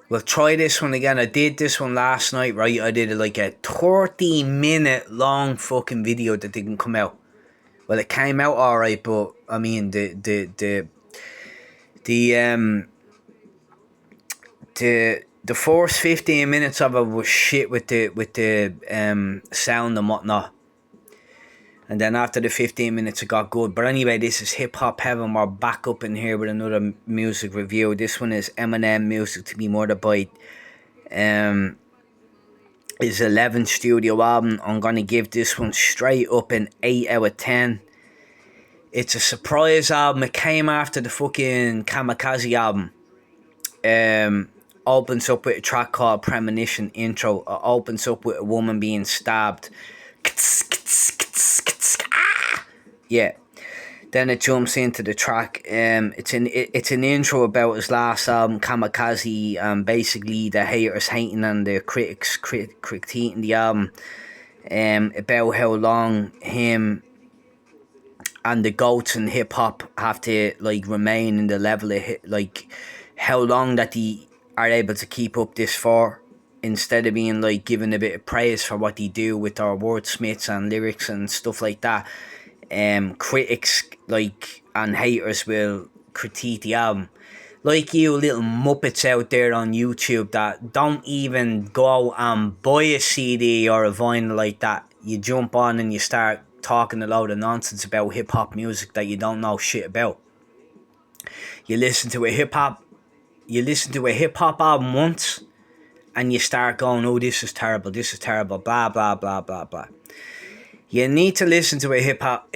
We'll try this one again. I did this one last night, right? I did like a 30-minute long fucking video that didn't come out. Well, it came out alright, but I mean the the first 15 minutes of it was shit with the sound and whatnot. And then after the 15 minutes it got good. But anyway, this is Hip Hop Heaven. We're back up in here with another music review. This one is Eminem Music to Be Murdered By. Um his 11th studio album. I'm gonna give this one straight up an 8 out of 10. It's a surprise album. It came after the fucking Kamikaze album. Um Opens up with a track called Premonition Intro. It opens up with a woman being stabbed. Yeah. Then it jumps into the track. It's an intro about his last album, Kamikaze, basically the haters hating and the critics critiquing the album. About how long him and the goats in hip hop have to like remain in the level of like how long that they are able to keep up this for, instead of being like given a bit of praise for what they do with their wordsmiths and lyrics and stuff like that. Critics like and haters will critique the album. Like you little muppets out there on YouTube that don't even go out and buy a CD or a vinyl like that. You jump on and you start talking a load of nonsense about hip hop music that you don't know shit about. You listen to a hip hop album once and you start going, oh, this is terrible, blah blah blah blah blah. You need to listen to a hip hop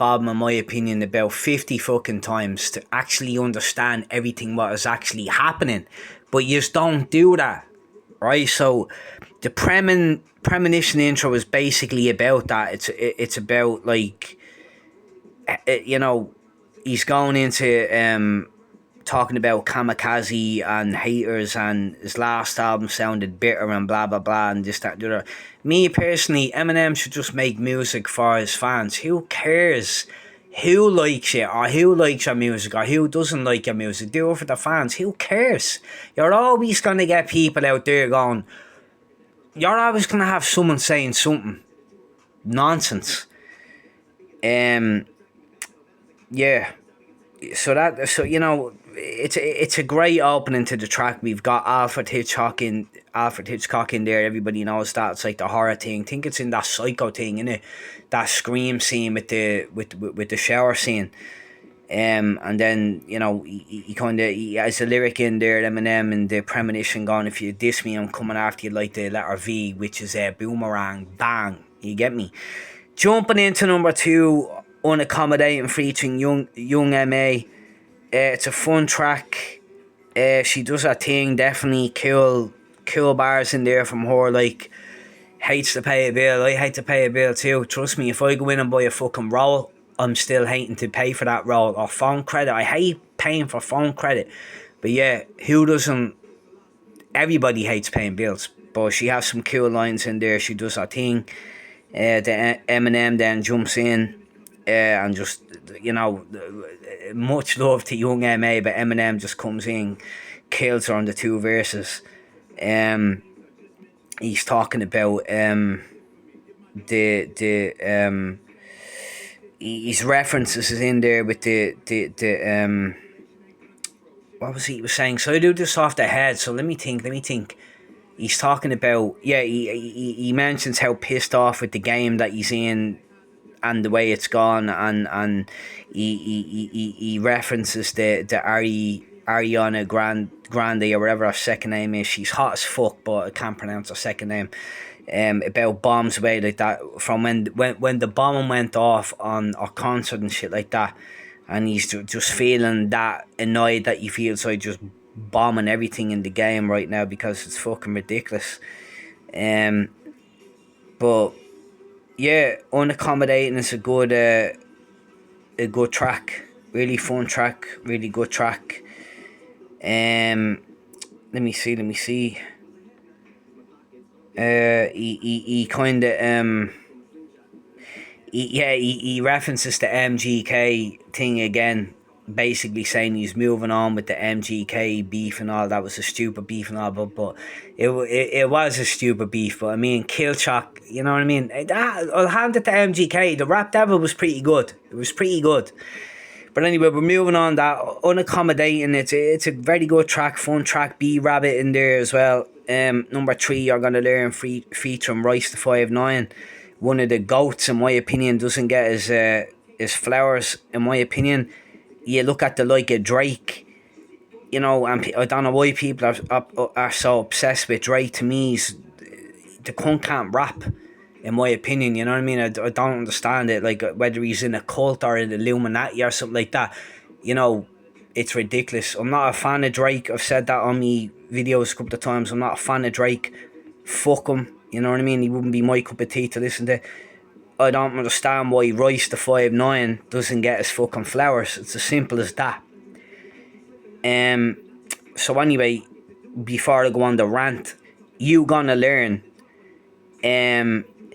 album, in my opinion, about 50 fucking times to actually understand everything what is actually happening. But you just don't do that, right? So the premonition intro is basically about that. It's about like, you know, he's going into talking about Kamikaze and haters, and his last album sounded bitter and blah blah blah and this that the other. Me personally, Eminem should just make music for his fans. Who cares who likes it or who likes your music or who doesn't like your music? Do it for the fans. Who cares? You're always gonna get people out there going. You're always gonna have someone saying something nonsense. Yeah. So you know, it's a great opening to the track. We've got Alfred Hitchcock in there. Everybody knows that. It's like the horror thing. I think it's in that psycho thing, innit? That scream scene with the shower scene. And then, you know, he has a lyric in there, Eminem, and the premonition going, if you diss me, I'm coming after you like the letter V, which is a boomerang, bang. You get me? Jumping into number 2, Unaccommodating, featuring young M.A. It's a fun track. She does her thing, definitely cool bars in there from her, like, hates to pay a bill. I hate to pay a bill too. Trust me, if I go in and buy a fucking roll, I'm still hating to pay for that roll. Or phone credit. I hate paying for phone credit. But yeah, who doesn't? Everybody hates paying bills. But she has some cool lines in there. She does her thing. The Eminem then jumps in and just, you know, much love to young M.A., but Eminem just comes in, kills her on the 2 verses. He's talking about the his references is in there with the what was he was saying? So I do this off the head. So let me think. He's talking about, yeah. He mentions how pissed off with the game that he's in and the way it's gone, and he references the Ariana Grande or whatever her second name is. She's hot as fuck, but I can't pronounce her second name. About bombs away like that from when the bombing went off on a concert and shit like that, and he's just feeling that annoyed that he feels like just bombing everything in the game right now because it's fucking ridiculous. But yeah, Unaccommodating is a good track, really fun track, really good track. Let me see. He kind of he references the MGK thing again, basically saying he's moving on with the MGK beef and all. That was a stupid beef and all, but it was a stupid beef. But I mean, Killchalk, you know what I mean? I'll hand it to MGK. The Rap Devil was pretty good. It was pretty good. But anyway, we're moving on. That Unaccommodating, it's a very good track, fun track. B Rabbit in there as well. Number 3, You're Gonna Learn, featuring Royce the 5'9", one of the goats in my opinion. Doesn't get his flowers in my opinion. You look at the like of Drake, you know, and I don't know why people are so obsessed with Drake. To me, the cunt can't rap, in my opinion. You know what I mean? I don't understand it. Like, whether he's in a cult or in Illuminati or something like that, you know, it's ridiculous. I'm not a fan of Drake. I've said that on me videos a couple of times. I'm not a fan of Drake. Fuck him. You know what I mean? He wouldn't be my cup of tea to listen to. I don't understand why Royce the 5'9" doesn't get his fucking flowers. It's as simple as that. So anyway, before I go on the rant, You Gonna Learn.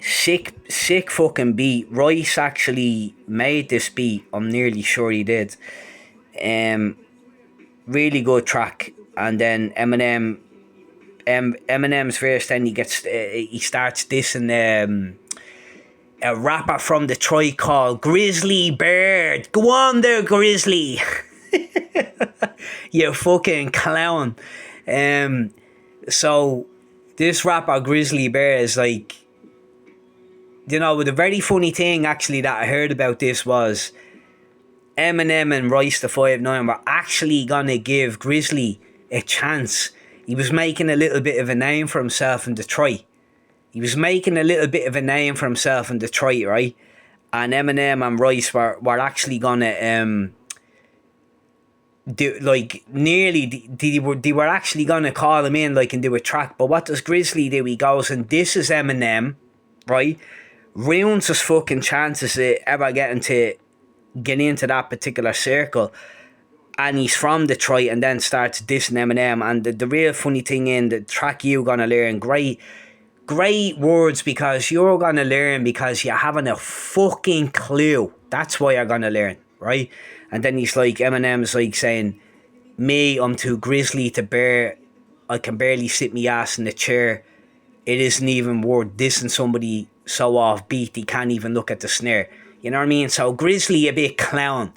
Sick fucking beat. Royce actually made this beat. I'm nearly sure he did. Really good track. And then Eminem's verse. Then he starts dissing a rapper from Detroit called Grizzly Bird. Go on there, Grizzly. You fucking clown. So this rapper Grizzly Bear is like, you know, the very funny thing actually that I heard about this was Eminem and Royce the 5'9" were actually gonna give Grizzly a chance. He was making a little bit of a name for himself in Detroit. Right? And Eminem and Royce were actually gonna do, like, nearly they were actually gonna call him in, like, and do a track. But what does Grizzly do? He goes and this is Eminem, right? Ruins his fucking chances of ever getting into that particular circle. And he's from Detroit, and then starts dissing Eminem. And the real funny thing in the track You Gonna Learn, great words, because you're gonna learn because you haven't a fucking clue. That's why you're gonna learn, right? And then he's like, Eminem's like saying, me, I'm too grizzly to bear. I can barely sit me ass in the chair. It isn't even worth dissing somebody so offbeat he can't even look at the snare. You know what I mean? So Grizzly, a bit clown.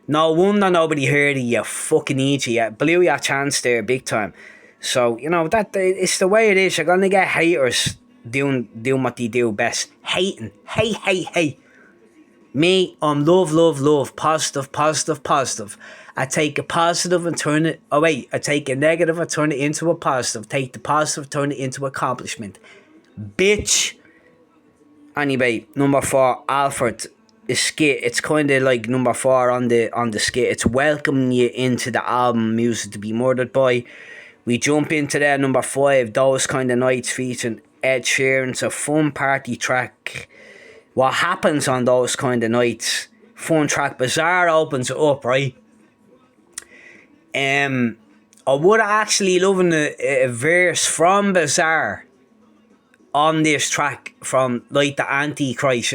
No wonder nobody heard of you, fucking idiot. You blew your chance there big time. So, you know, that it's the way it is. You're gonna get haters doing what they do best. Hating. Hate. Me, I'm love. Positive. I take a positive and turn it... Oh, wait. I take a negative and turn it into a positive. Take the positive, turn it into accomplishment. Bitch. Anyway, number 4, Alfred. The skit. It's kind of like number 4 on the skit. It's welcoming you into the album Music to Be Murdered By. We jump into there, number 5, Those Kind of Nights, featuring Ed Sheeran. It's a fun party track. What happens on Those Kind of Nights? Fun track. Bizarre opens it up, right? I would actually love a verse from Bizarre on this track, from like the Antichrist.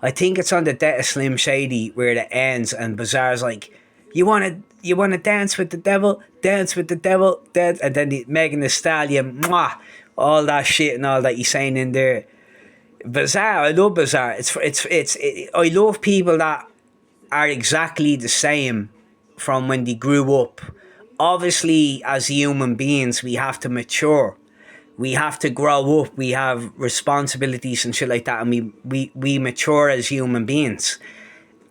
I think it's on the Death of Slim Shady where it ends, and Bizarre's like, you wanna dance with the devil, dance, and then Megan Thee Stallion, mwah, all that shit and all that he's saying in there. Bizarre, I love Bizarre. I love people that are exactly the same from when they grew up. Obviously, as human beings, we have to mature. We have to grow up. We have responsibilities and shit like that, and we mature as human beings.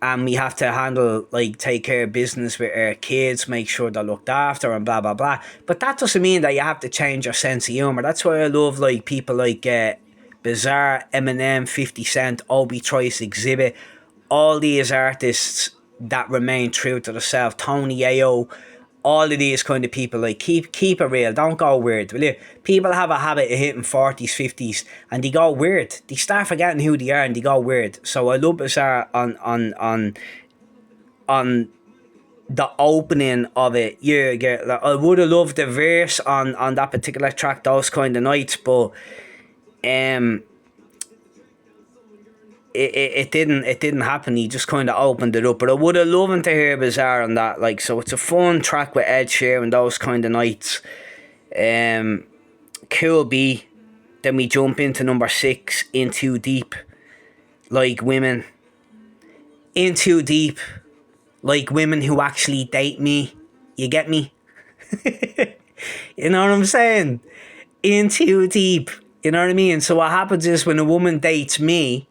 And we have to handle, like, take care of business with our kids, make sure they're looked after, and blah, blah, blah. But that doesn't mean that you have to change your sense of humour. That's why I love, like, people like Bizarre, Eminem, 50 Cent, Obi Trice, Exhibit. All these artists that remain true to themselves. Tony Ayo. All of these kind of people, like, keep it real. Don't go weird, will you? People have a habit of hitting 40s, 50s, and they go weird. They start forgetting who they are and they go weird. So I love Bizarre on the opening of it. Yeah, like, I would have loved the verse on that particular track, Those Kind of Nights, but it didn't happen. He just kind of opened it up. But I would have loved to hear Bizarre on that. Like, so it's a fun track with Ed Sheeran, those kind of nights. Cool B. Then we jump into number 6, In Too Deep. Like women. In Too Deep. Like women who actually date me. You get me? You know what I'm saying? In too deep. You know what I mean? So what happens is when a woman dates me,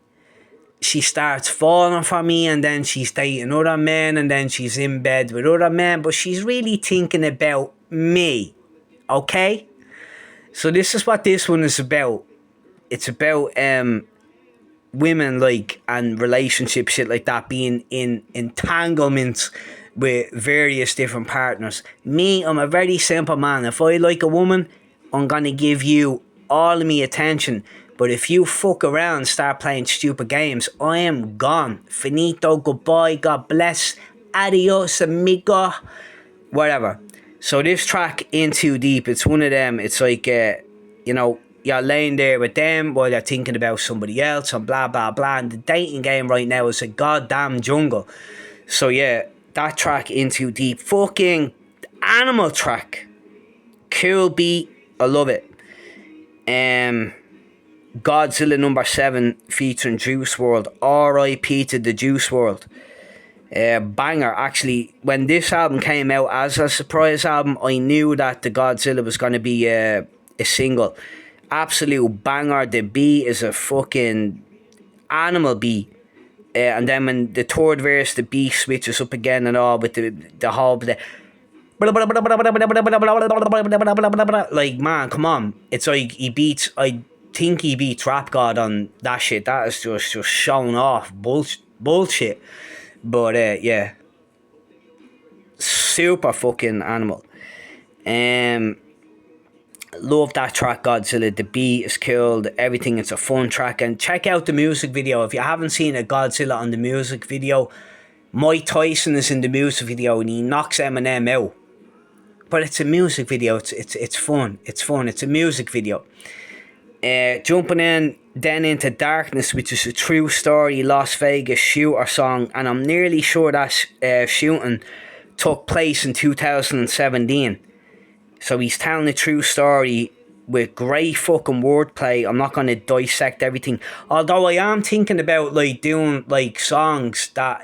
she starts falling for me, and then she's dating other men, and then she's in bed with other men, but she's really thinking about me. Okay? So this is what this one is about. It's about women, like, and relationship shit like that, being in entanglements with various different partners. Me, I'm a very simple man. If I like a woman, I'm gonna give you all of me attention. But if you fuck around and start playing stupid games, I am gone. Finito, goodbye, God bless, adios amigo, whatever. So this track, In Too Deep, it's one of them. It's like, you know, you're laying there with them while you're thinking about somebody else and blah, blah, blah. And the dating game right now is a goddamn jungle. So yeah, that track, In Too Deep, fucking animal track. Cool beat, I love it. Godzilla number 7 featuring Juice WRLD. R.I.P. to the Juice WRLD. Banger. Actually, when this album came out as a surprise album, I knew that the Godzilla was going to be a single. Absolute banger. The beat is a fucking animal beat. And then when the third verse, the beat switches up again and all with the whole... Like, man, come on. It's like he beats... I think he beats Rap God on that shit. That is just showing off bullshit. But yeah, super fucking animal. Love that track, Godzilla. The beat is cool. Everything. It's a fun track. And check out the music video if you haven't seen a Godzilla on the music video. Mike Tyson is in the music video and he knocks Eminem out. But it's a music video. It's fun. It's fun. It's a music video. Jumping in then into Darkness, which is a true story Las Vegas shooter song, and I'm nearly sure that shooting took place in 2017. So he's telling a true story with great fucking wordplay. I'm not going to dissect everything, although I am thinking about like doing like songs that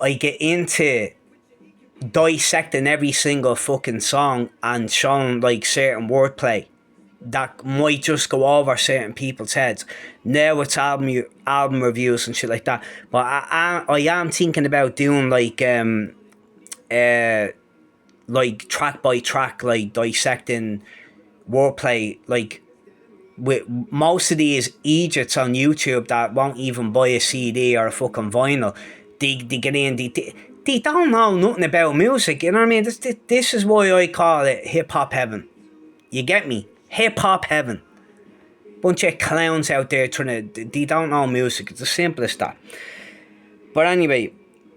I get into dissecting every single fucking song and showing like certain wordplay that might just go over certain people's heads. Now it's album reviews and shit like that. But I am thinking about doing like track by track, like dissecting wordplay, like with most of these idiots on YouTube that won't even buy a CD or a fucking vinyl. They get in, they don't know nothing about music, you know what I mean? This is why I call it hip hop heaven. You get me? Hip hop heaven. Bunch of clowns out there they don't know music. It's as simple as that. But anyway,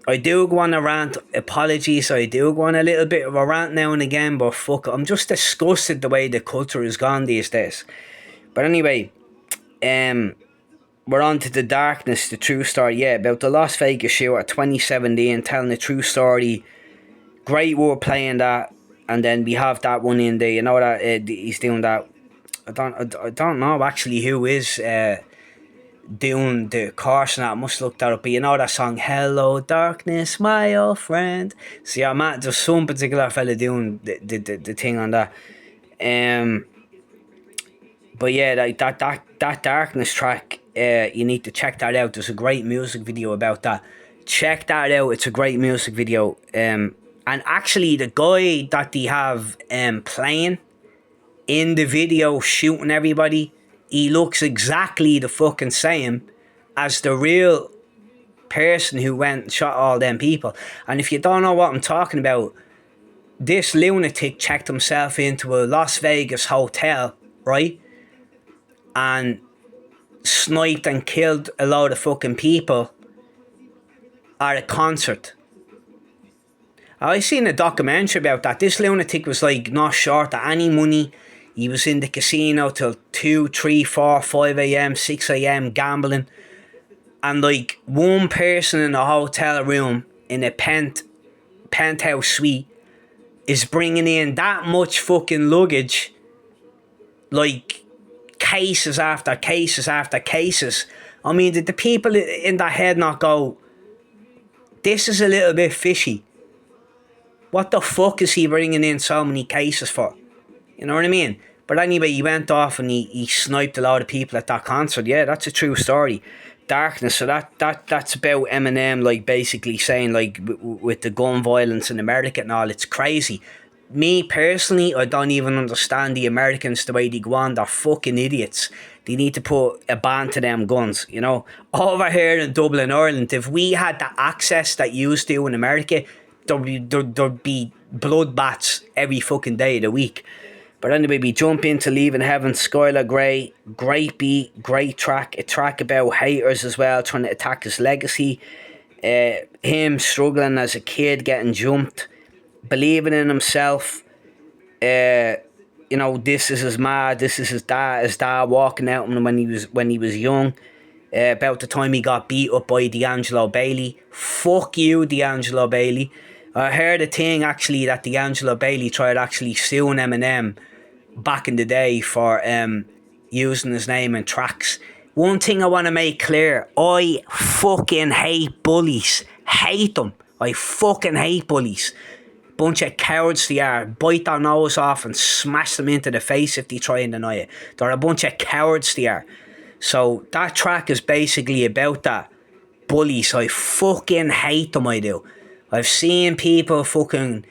I do go on a rant. Apologies, I do go on a little bit of a rant now and again, but fuck, I'm just disgusted the way the culture has gone these days. But anyway, we're on to the Darkness, the true story. Yeah, about the Las Vegas shooter 2017, telling the true story. Great word playing that. And then we have that one in there, you know that he's doing that. I don't know actually who is doing the chorus and that. I must look that up. But you know that song, Hello Darkness, my old friend. So yeah, man, there's some particular fella doing the thing on that. But yeah, that Darkness track, you need to check that out. There's a great music video about that. Check that out. It's a great music video. And actually, the guy that they have playing in the video, shooting everybody, he looks exactly the fucking same as the real person who went and shot all them people. And if you don't know what I'm talking about, this lunatic checked himself into a Las Vegas hotel, right? And sniped and killed a load of fucking people at a concert. I seen a documentary about that. This lunatic was like not short of any money. He was in the casino till 2, 3, 4, 5 a.m, 6 a.m, gambling. and like one person in a hotel room in a penthouse suite is bringing in that much fucking luggage, like cases after cases after cases. I mean, did the people in their head not go, this is a little bit fishy? What the fuck is he bringing in so many cases for? You know what I mean? But anyway, he went off and he sniped a lot of people at that concert. Yeah, that's a true story. Darkness. So that's about Eminem, like basically saying like with the gun violence in America and all, it's crazy. Me personally, I don't even understand the Americans the way they go on. They're fucking idiots. They need to put a ban to them guns, you know. Over here in Dublin, Ireland, if we had the access that you do in America, there'd be bloodbaths every fucking day of the week. But anyway, we jump into Leaving Heaven, Skylar Grey. Great beat, great track. A track about haters as well, trying to attack his legacy. Him struggling as a kid, getting jumped, believing in himself. You know, this is his ma, this is his dad walking out on him when he was young. About the time he got beat up by D'Angelo Bailey. Fuck you, D'Angelo Bailey. I heard a thing actually that D'Angelo Bailey tried actually suing Eminem back in the day for using his name in tracks. One thing I want to make clear, I fucking hate bullies. Hate them. I fucking hate bullies. Bunch of cowards they are. Bite their nose off and smash them into the face if they try and deny it. They're a bunch of cowards they are. So that track is basically about that. Bullies, I fucking hate them, I do. I've seen people fucking,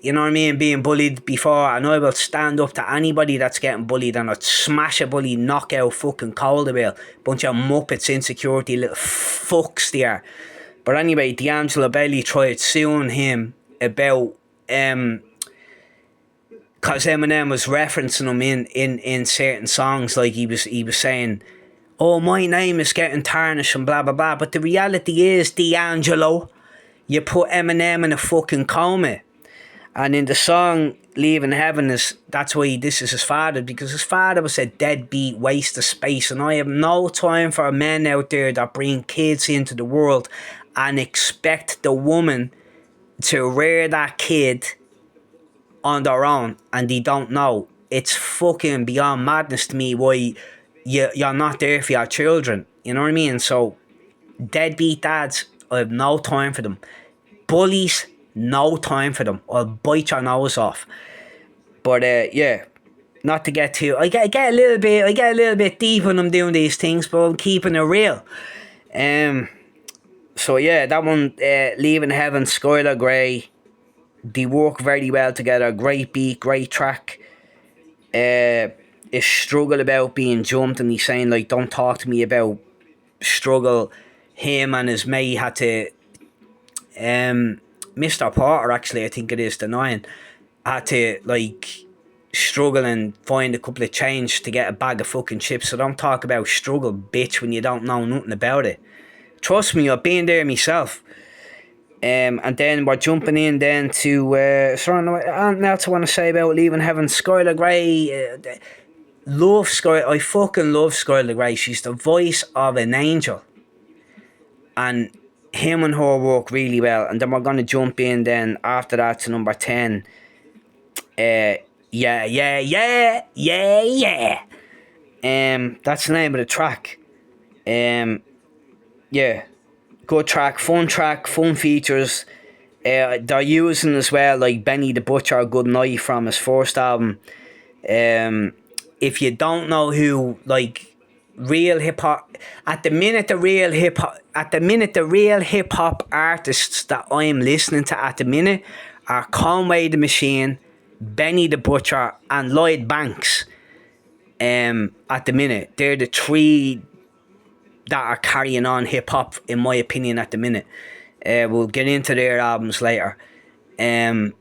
you know what I mean, being bullied before, and I will stand up to anybody that's getting bullied and I'd smash a bully, knock out fucking Calderville. Bunch of muppets, insecurity, little fucks they are. But anyway, D'Angelo Bailey tried suing him about, because Eminem was referencing him in certain songs, like he was saying, oh, my name is getting tarnished and blah blah blah. But the reality is, D'Angelo, you put Eminem in a fucking coma. And in the song Leaving Heaven, that's why this is his father, because his father was a deadbeat waste of space. And I have no time for men out there that bring kids into the world and expect the woman to rear that kid on their own and they don't know. It's fucking beyond madness to me why you're not there for your children. You know what I mean? So deadbeat dads, I have no time for them. Bullies, no time for them. I'll bite your nose off. But yeah, not to get too, I get a little bit deep when I'm doing these things, but I'm keeping it real. So yeah, that one, Leaving Heaven, Skylar Grey, they work very well together. Great beat, great track. His struggle about being jumped, and he's saying like, don't talk to me about struggle. Him and his mate had to, Mr. Porter actually, I think it is, denying, had to like struggle and find a couple of change to get a bag of fucking chips. So don't talk about struggle, bitch, when you don't know nothing about it. Trust me, I've been there myself. And then we're jumping in then to something else I want to say about Leaving Heaven. Skylar Grey, love Skylar. I fucking love Skylar Grey. She's the voice of an angel, and him and her work really well. And then we're gonna jump in then after that to number 10. Yeah. That's the name of the track. Yeah. Good track, fun features. They're using as well like Benny the Butcher, Good Night from his first album. If you don't know who like real hip hop at the minute, the real hip hop artists that I'm listening to at the minute are Conway the Machine, Benny the Butcher, and Lloyd Banks. At the minute, they're the three that are carrying on hip hop, in my opinion, at the minute. We'll get into their albums later. So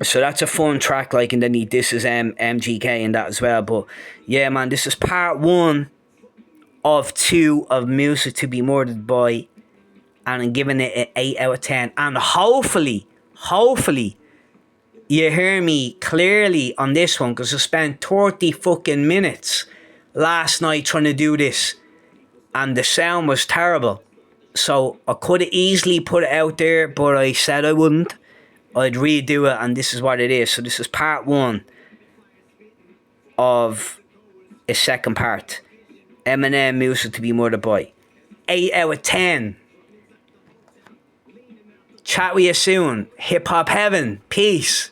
that's a fun track, like, and then this is MGK and that as well. But yeah, man, this is part 1 of 2 of Music to Be Murdered By, and I'm giving it an 8 out of 10. And hopefully, you hear me clearly on this one, because I spent 30 fucking minutes last night trying to do this. and the sound was terrible. So I could have easily put it out there, but I said I wouldn't. I'd redo it, and this is what it is. So this is part one of a second part. Eminem music to be murdered by. 8 out of 10. Chat with you soon. Hip hop heaven. Peace.